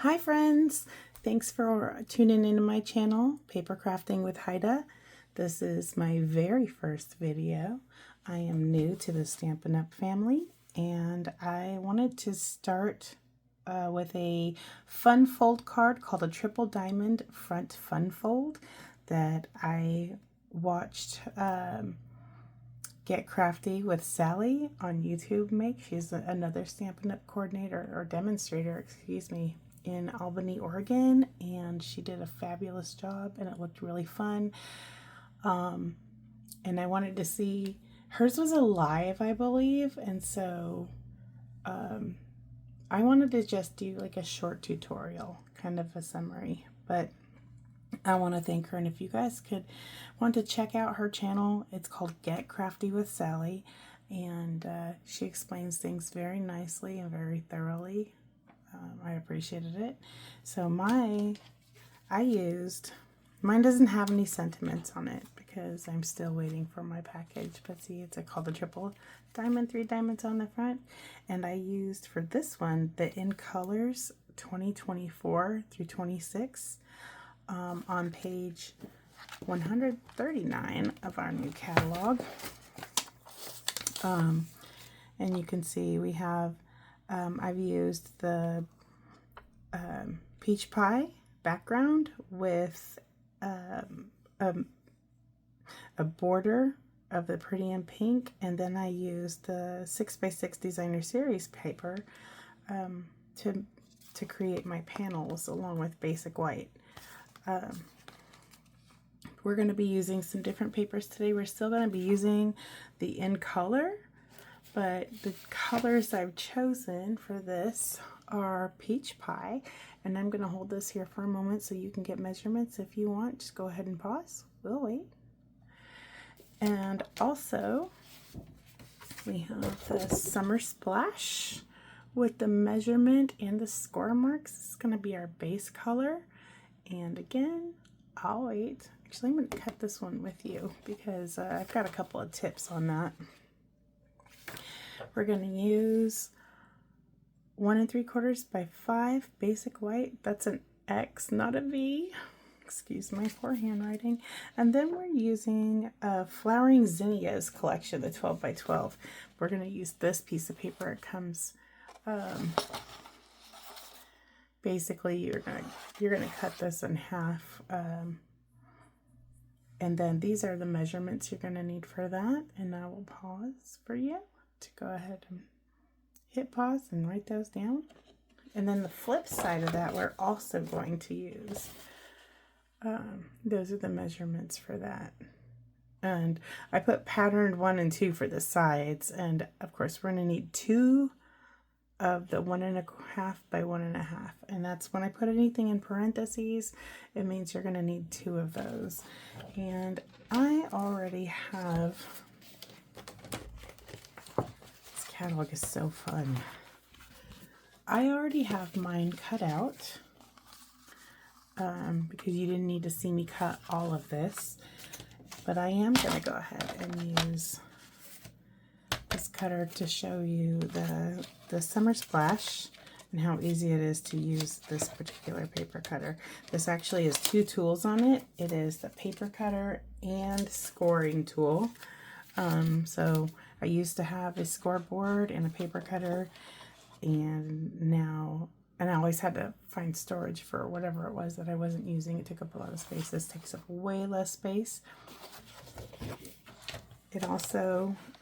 Hi friends! Thanks for tuning into my channel, Paper Crafting with Haida. This is my very first video. I am new to the Stampin' Up family and I wanted to start with a fun fold card called a Triple Diamond Front Fun Fold that I watched Get Crafty with Sally on YouTube make. She's another Stampin' Up coordinator or demonstrator, excuse me, in Albany, Oregon, and she did a fabulous job and it looked really fun. And I wanted to see, hers was a live, I believe, and so I wanted to just do like a short tutorial, kind of a summary, but I want to thank her, and if you guys want to check out her channel, it's called Get Crafty with Sally, and she explains things very nicely and very thoroughly. I appreciated it. So mine doesn't have any sentiments on it because I'm still waiting for my package, but see, it's called the Triple Diamond, 3 diamonds on the front, and I used for this one the In Colors 2024 through 26 on page 139 of our new catalog. And you can see we have I've used the peach pie background with a border of the pretty in pink, and then I used the 6x6 designer series paper to create my panels along with basic white. We're going to be using some different papers today. We're still going to be using the In Color, but the colors I've chosen for this are peach pie, and I'm going to hold this here for a moment so you can get measurements if you want. Just go ahead and pause. We'll wait. And also we have the Summer Splash with the measurement and the score marks. This is going to be our base color, and again, I'll wait. Actually, I'm going to cut this one with you because I've got a couple of tips on that. We're going to use 1 3/4 by 5 basic white. That's an X, not a V. Excuse my poor handwriting. And then we're using a Flowering Zinnias Collection, the 12 by 12. We're going to use this piece of paper. It comes, basically you're gonna cut this in half. And then these are the measurements you're going to need for that. And I will pause for you to go ahead and hit pause and write those down. And then the flip side of that, we're also going to use, those are the measurements for that. And I put patterned 1 and 2 for the sides. And of course, we're going to need 2 of the 1 1/2 by 1 1/2, and that's when I put anything in parentheses, it means you're going to need 2 of those. And I already have, this catalog is so fun. I already have mine cut out because you didn't need to see me cut all of this, but I am going to go ahead and use this cutter to show you the Summer Splash and how easy it is to use this particular paper cutter. This actually has 2 tools on it. It is the paper cutter and scoring tool. So I used to have a scoreboard and a paper cutter, and I always had to find storage for whatever it was that I wasn't using. It took up a lot of space. This takes up way less space.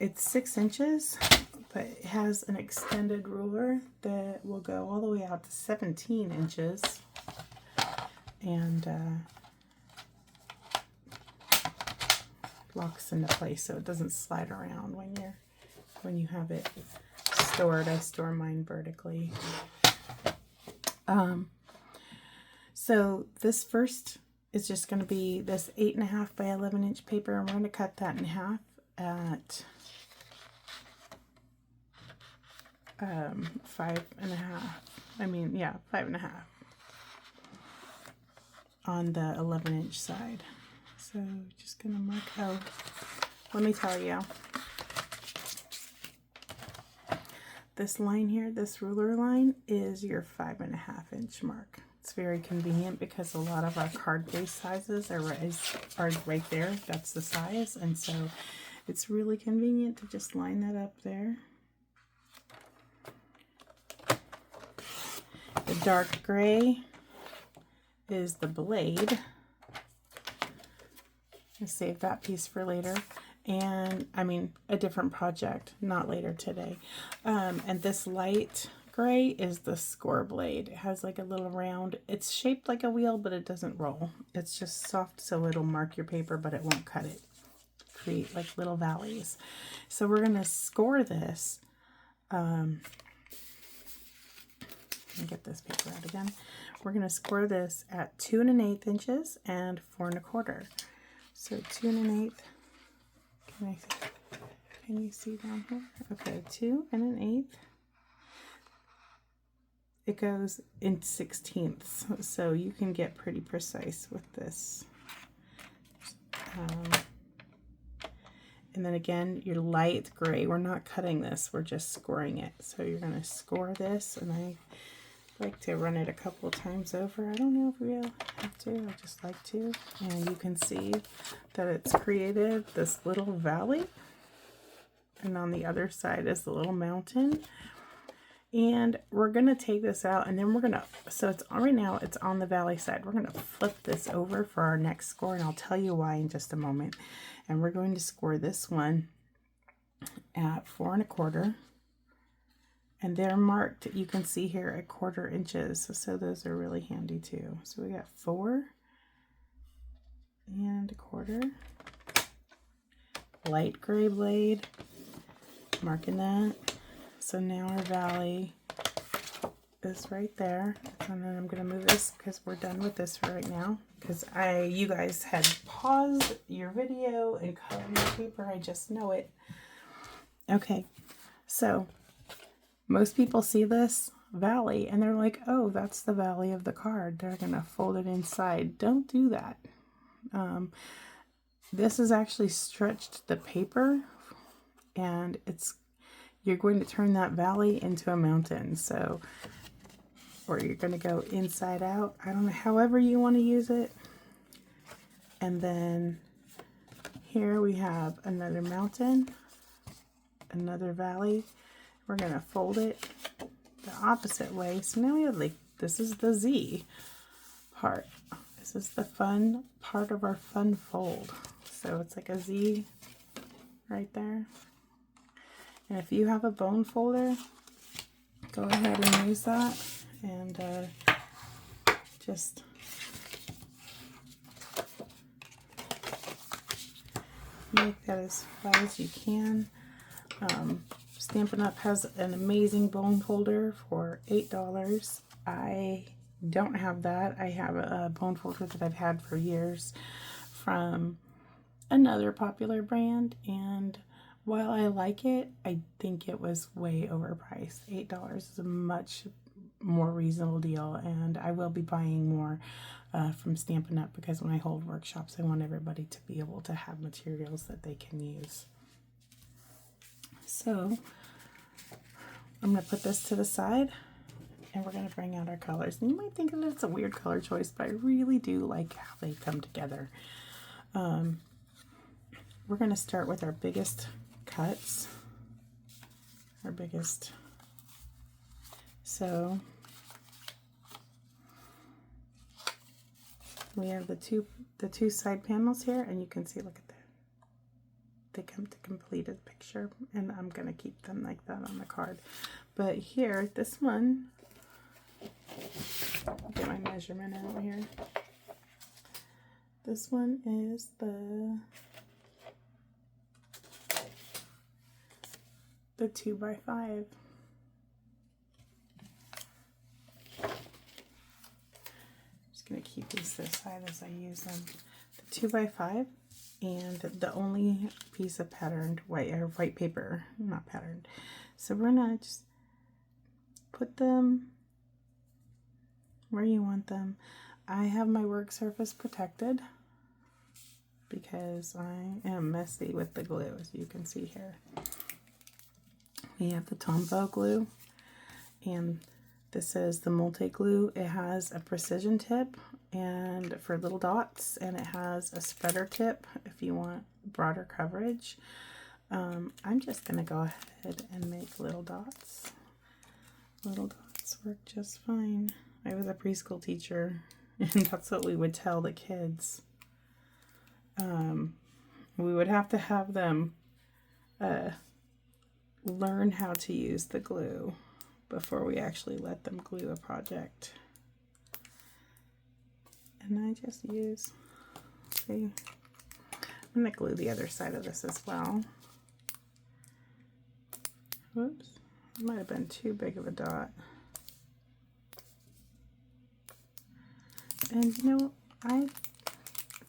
It's 6 inches, but it has an extended ruler that will go all the way out to 17 inches. And locks into place so it doesn't slide around when you have it stored. I store mine vertically. So this first is just going to be this 8 1/2 by 11 inch paper, and we're going to cut that in half at 5 1/2. 5 1/2 on the 11 inch side. So just gonna mark out. Let me tell you, this line here, this ruler line, is your 5.5 inch mark. It's very convenient because a lot of our card base sizes are right there. That's the size, and so it's really convenient to just line that up there. The dark gray is the blade. I'll save that piece for later. And I mean, a different project, not later today. And this light gray is the score blade. It has like a little round, it's shaped like a wheel, but it doesn't roll. It's just soft, so it'll mark your paper, but it won't cut it. Create like little valleys. So we're gonna score this. Let me get this paper out again. We're gonna score this at 2 1/8 inches and 4 1/4. So 2 1/8. Can you see down here? Okay, 2 1/8. It goes in 1/16, so you can get pretty precise with this. And then again, your light gray, we're not cutting this, we're just scoring it. So you're going to score this, and I like to run it a couple of times over. I don't know if we'll have to, I just like to. And you can see that it's created this little valley, and on the other side is the little mountain. And we're going to take this out, and then we're going to, so it's right now it's on the valley side. We're going to flip this over for our next score, and I'll tell you why in just a moment. And we're going to score this one at 4 1/4. And they're marked, you can see here, at 1/4 inches. So those are really handy too. So we got 4 1/4. Light gray blade, marking that. So now our valley is right there. And then I'm going to move this because we're done with this for right now. Because you guys had paused your video and cut your paper. I just know it. Okay, so most people see this valley and they're like, oh, that's the valley of the card. They're going to fold it inside. Don't do that. This is actually stretched the paper, and you're going to turn that valley into a mountain. So, or you're going to go inside out. I don't know, however you want to use it. And then here we have another mountain, another valley. We're going to fold it the opposite way. So now we have like, this is the Z part. This is the fun part of our fun fold. So it's like a Z right there. And if you have a bone folder, go ahead and use that, and just make that as flat as you can. Stampin' Up! Has an amazing bone folder for $8. I don't have that. I have a bone folder that I've had for years from another popular brand, and while I like it, I think it was way overpriced. $8 is a much more reasonable deal, and I will be buying more from Stampin' Up! Because when I hold workshops, I want everybody to be able to have materials that they can use. So I'm going to put this to the side, and we're going to bring out our colors. And you might think that it's a weird color choice, but I really do like how they come together. We're going to start with our biggest cuts, so we have the two side panels here, and you can see, look at that, they come to complete a picture, and I'm going to keep them like that on the card. But here, this one, get my measurement out here, this one is the 2x5. Just going to keep these this side as I use them. The 2x5, and the only piece of patterned white paper, not patterned. So we're going to just put them where you want them. I have my work surface protected because I am messy with the glue, as you can see here. We have the Tombow glue, and this is the multi-glue. It has a precision tip and for little dots, and it has a spreader tip if you want broader coverage. I'm just going to go ahead and make little dots. Little dots work just fine. I was a preschool teacher, and that's what we would tell the kids. We would have to have them learn how to use the glue before we actually let them glue a project. And I just use, see, I'm going to glue the other side of this as well. Whoops, it might have been too big of a dot. And you know, I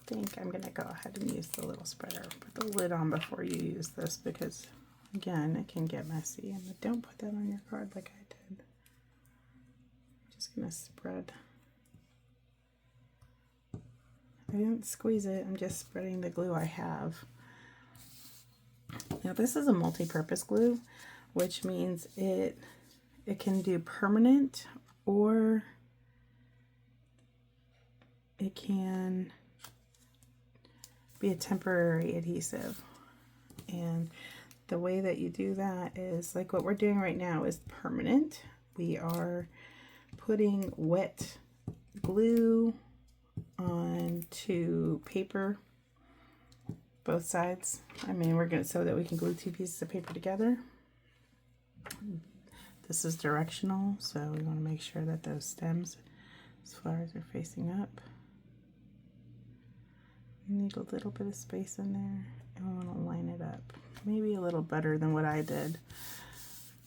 think I'm going to go ahead and use the little spreader. Put the lid on before you use this because, again, it can get messy. And don't put that on your card like I did. I'm just going to spread. I didn't squeeze it. I'm just spreading the glue I have. Now this is a multi-purpose glue, which means it can do permanent or it can be a temporary adhesive. And the way that you do that is like what we're doing right now is permanent. We are putting wet glue onto paper, both sides. I mean, we're going to, so that we can glue two pieces of paper together. This is directional, so we want to make sure that those stems, those flowers are facing up. We need a little bit of space in there, and we want to line it up. Maybe a little better than what I did,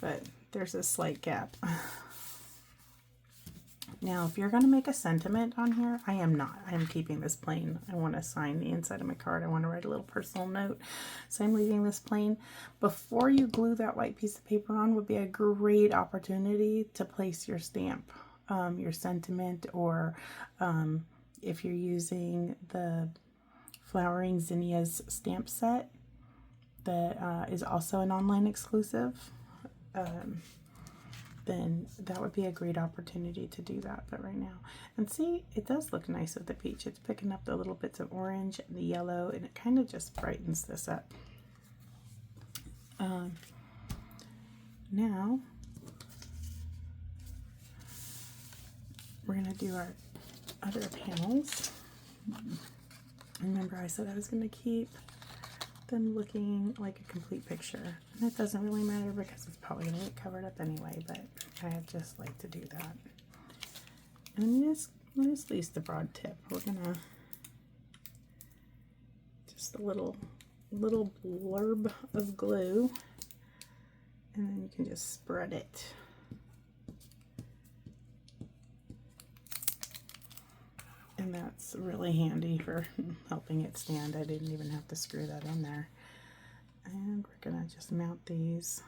but there's a slight gap. Now, if you're going to make a sentiment on here, I am not. I am keeping this plain. I want to sign the inside of my card. I want to write a little personal note. So I'm leaving this plain. Before you glue that white piece of paper on would be a great opportunity to place your stamp, your sentiment, or if you're using the Flowering Zinnias stamp set that is also an online exclusive, then that would be a great opportunity to do that. But right now, and see, it does look nice with the peach. It's picking up the little bits of orange and the yellow, and it kind of just brightens this up. Now we're going to do our other panels. Remember I said I was going to keep them looking like a complete picture. And it doesn't really matter because it's probably going to get covered up anyway, but I just like to do that. And this leaves the broad tip. We're going to just a little blurb of glue, and then you can just spread it. And that's really handy for helping it stand. I didn't even have to screw that in there. And we're gonna just mount these.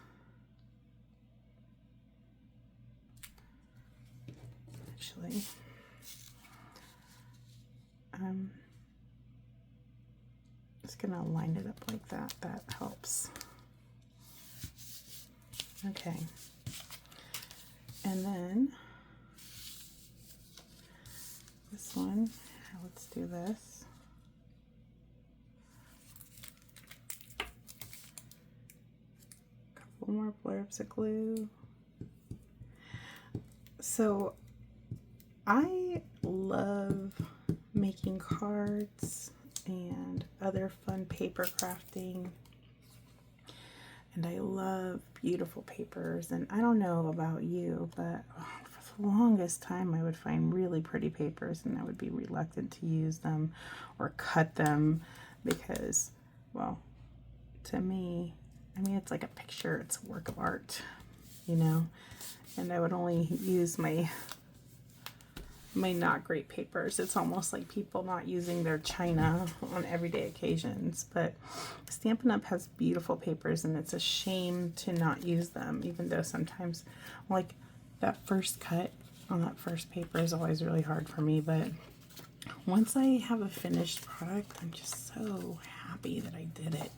Actually, I'm just gonna line it up like that. That helps. Okay. And then this one, let's do this. Couple more blurbs of glue. So I love making cards and other fun paper crafting, and I love beautiful papers. And I don't know about you, but for the longest time I would find really pretty papers and I would be reluctant to use them or cut them because, well, to me, I mean, it's like a picture, it's a work of art, you know, and I would only use my not great papers. It's almost like people not using their china on everyday occasions. But Stampin' Up! Has beautiful papers, and it's a shame to not use them, even though sometimes, like, that first cut on that first paper is always really hard for me. But once I have a finished product, I'm just so happy that I did it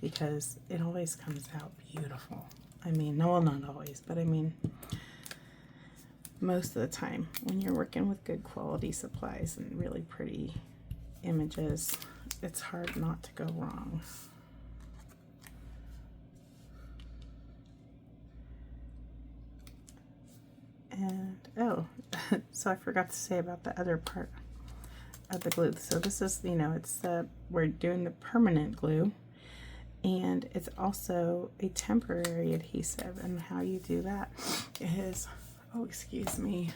because it always comes out beautiful. I mean, no, well, not always, but I mean, most of the time when you're working with good quality supplies and really pretty images, it's hard not to go wrong. And oh, so I forgot to say about the other part of the glue. So this is, you know, it's we're doing the permanent glue, and it's also a temporary adhesive. And how you do that is, oh, excuse me,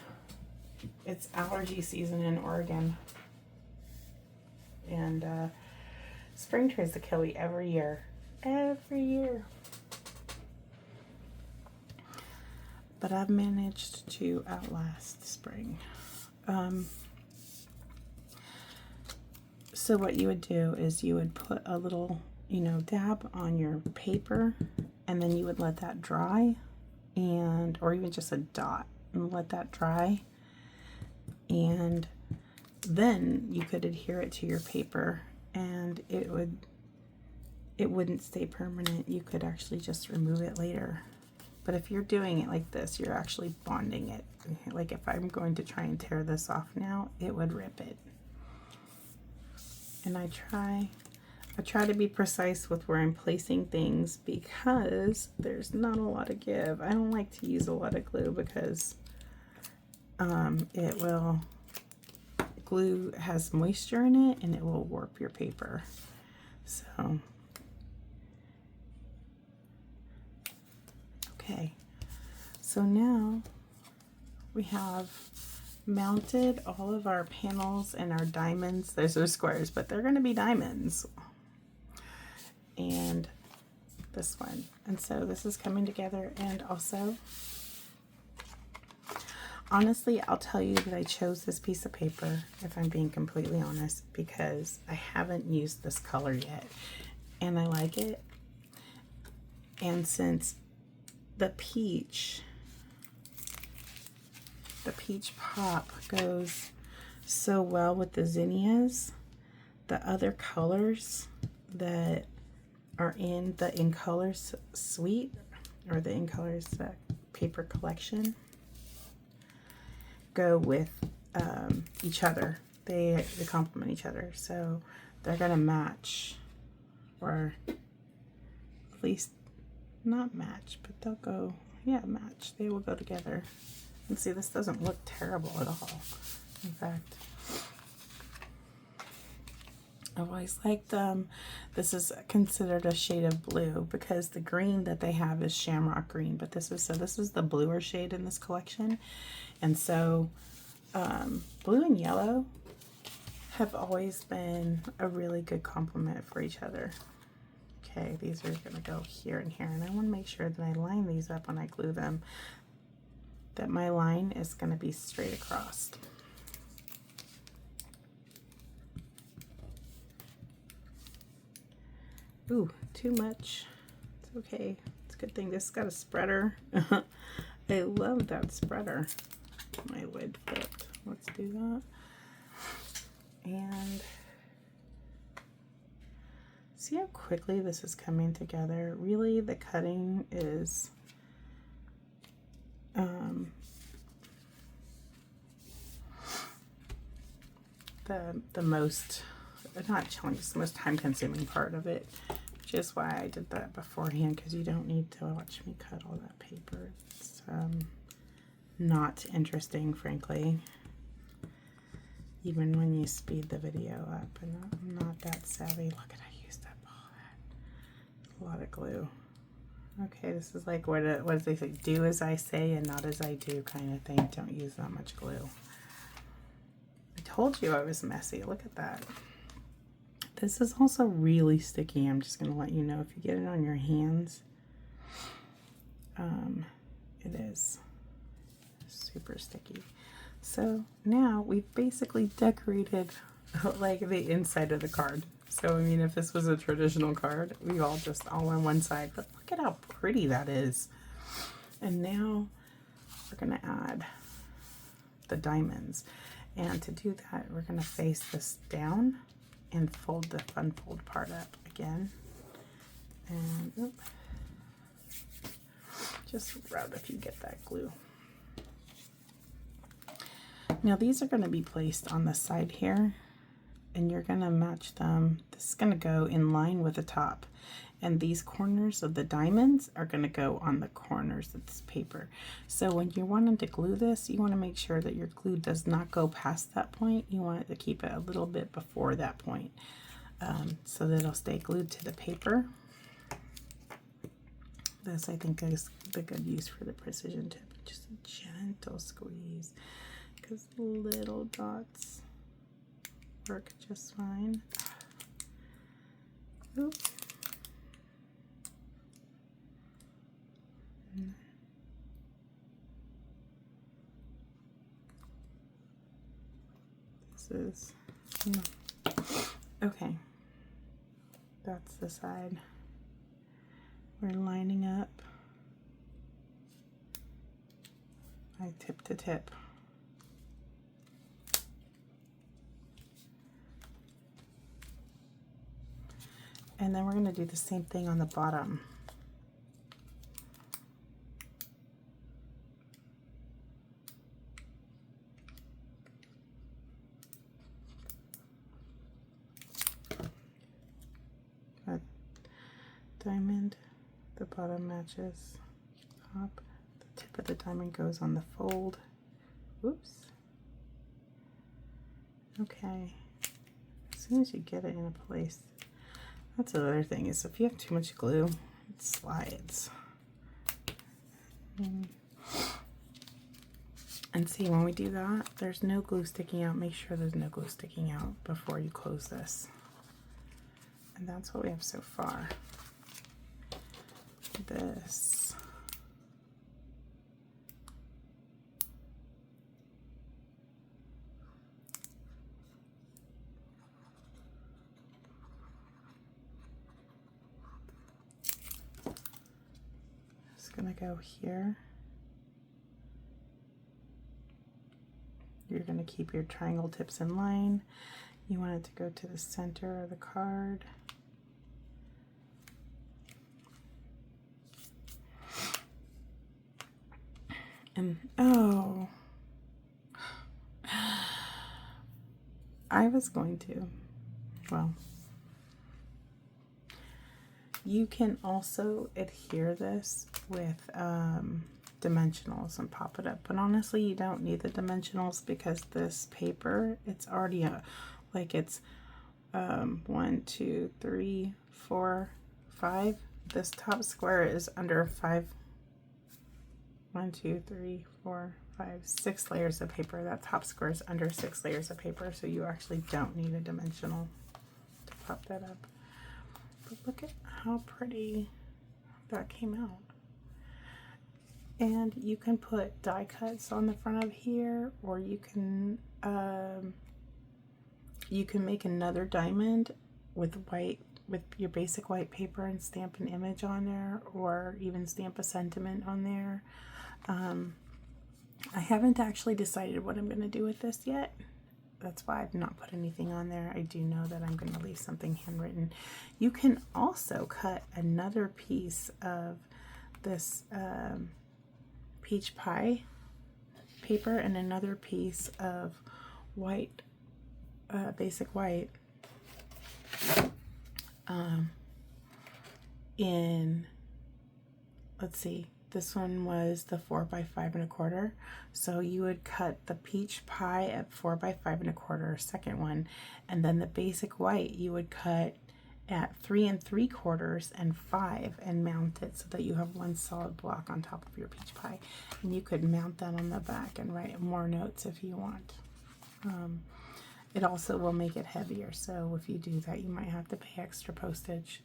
it's allergy season in Oregon, and spring tries to kill me every year. But I've managed to outlast spring. So what you would do is you would put a little, you know, dab on your paper, and then you would let that dry, and or even just a dot, and let that dry, and then you could adhere it to your paper, and it wouldn't stay permanent. You could actually just remove it later. But if you're doing it like this, you're actually bonding it. Like if I'm going to try and tear this off now, it would rip it. And I try to be precise with where I'm placing things, because there's not a lot of give. I don't like to use a lot of glue because glue has moisture in it and it will warp your paper. So okay, so now we have mounted all of our panels and our diamonds. Those are squares, but they're going to be diamonds. And this one. And so this is coming together. And also, honestly, I'll tell you that I chose this piece of paper, if I'm being completely honest, because I haven't used this color yet. And I like it. And since the peach pop goes so well with the zinnias, the other colors that are in the In Colors suite, or the In Colors paper collection, go with each other. They complement each other, so they're gonna match, or at least not match, but they'll go, yeah, match. They will go together. And see, this doesn't look terrible at all. In fact, I've always liked them. This is considered a shade of blue because the green that they have is Shamrock green, but this is the bluer shade in this collection. And so blue and yellow have always been a really good complement for each other. Okay, these are gonna go here and here, and I want to make sure that I line these up when I glue them, that my line is going to be straight across. Ooh, too much. It's okay. It's a good thing this got a spreader. I love that spreader. My lid flipped. Let's do that. And see how quickly this is coming together. Really, the cutting is the most, not challenging, it's the most time-consuming part of it, which is why I did that beforehand, because you don't need to watch me cut all that paper. It's not interesting, frankly, even when you speed the video up, and I'm not that savvy. Look at, I used up all that. A lot of glue. Okay, this is like what do they say? Do as I say and not as I do kind of thing. Don't use that much glue. I told you I was messy. Look at that. This is also really sticky. I'm just going to let you know, if you get it on your hands, it is super sticky. So now we've basically decorated like the inside of the card. So, I mean, if this was a traditional card, we all just all on one side, but look at how pretty that is. And now we're going to add the diamonds. And to do that, we're going to face this down and fold the unfold part up again. And oops. Just rub if you get that glue. Now these are going to be placed on the side here, and you're going to match them. This is going to go in line with the top, and these corners of the diamonds are going to go on the corners of this paper. So when you're wanting to glue this, you want to make sure that your glue does not go past that point. You want it to keep it a little bit before that point, so that it'll stay glued to the paper. This, I think, is the good use for the precision tip. Just a gentle squeeze, because little dots work just fine. Oops. This is, okay, that's the side. We're lining up my tip to tip. And then we're going to do the same thing on the bottom. A diamond, the bottom matches top, the tip of the diamond goes on the fold. Whoops. Okay. As soon as you get it in a place. That's the other thing, is if you have too much glue, it slides. And see, when we do that, there's no glue sticking out. Make sure there's no glue sticking out before you close this. And that's what we have so far. This. Gonna go here. You're gonna keep your triangle tips in line. You want it to go to the center of the card. And oh, I was going to, well, you can also adhere this with dimensionals and pop it up, but honestly you don't need the dimensionals, because this paper, it's already like it's 1, 2, 3, 4, 5. This top square is under 5. 1, 2, 3, 4, 5, 6 layers of paper. That top square is under 6 layers of paper, so you actually don't need a dimensional to pop that up. But look at how pretty that came out. And you can put die cuts on the front of here, or you can make another diamond with white, with your basic white paper, and stamp an image on there, or even stamp a sentiment on there. I haven't actually decided what I'm going to do with this yet. That's why I've not put anything on there. I do know that I'm going to leave something handwritten. You can also cut another piece of this peach pie paper and another piece of white, basic white, in, let's see, this one was the 4 by 5 1/4. So you would cut the peach pie at 4 by 5 1/4, second one, and then the basic white you would cut at 3 3/4 and 5, and mount it so that you have one solid block on top of your peach pie. And you could mount that on the back and write more notes if you want. It also will make it heavier, so if you do that, you might have to pay extra postage.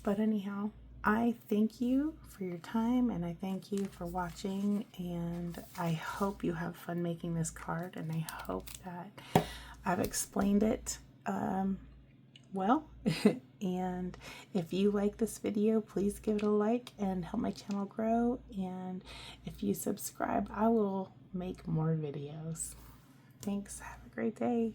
But anyhow, I thank you for your time, and I thank you for watching, and I hope you have fun making this card, and I hope that I've explained it well. And if you like this video, please give it a like and help my channel grow, and if you subscribe, I will make more videos. Thanks. Have a great day.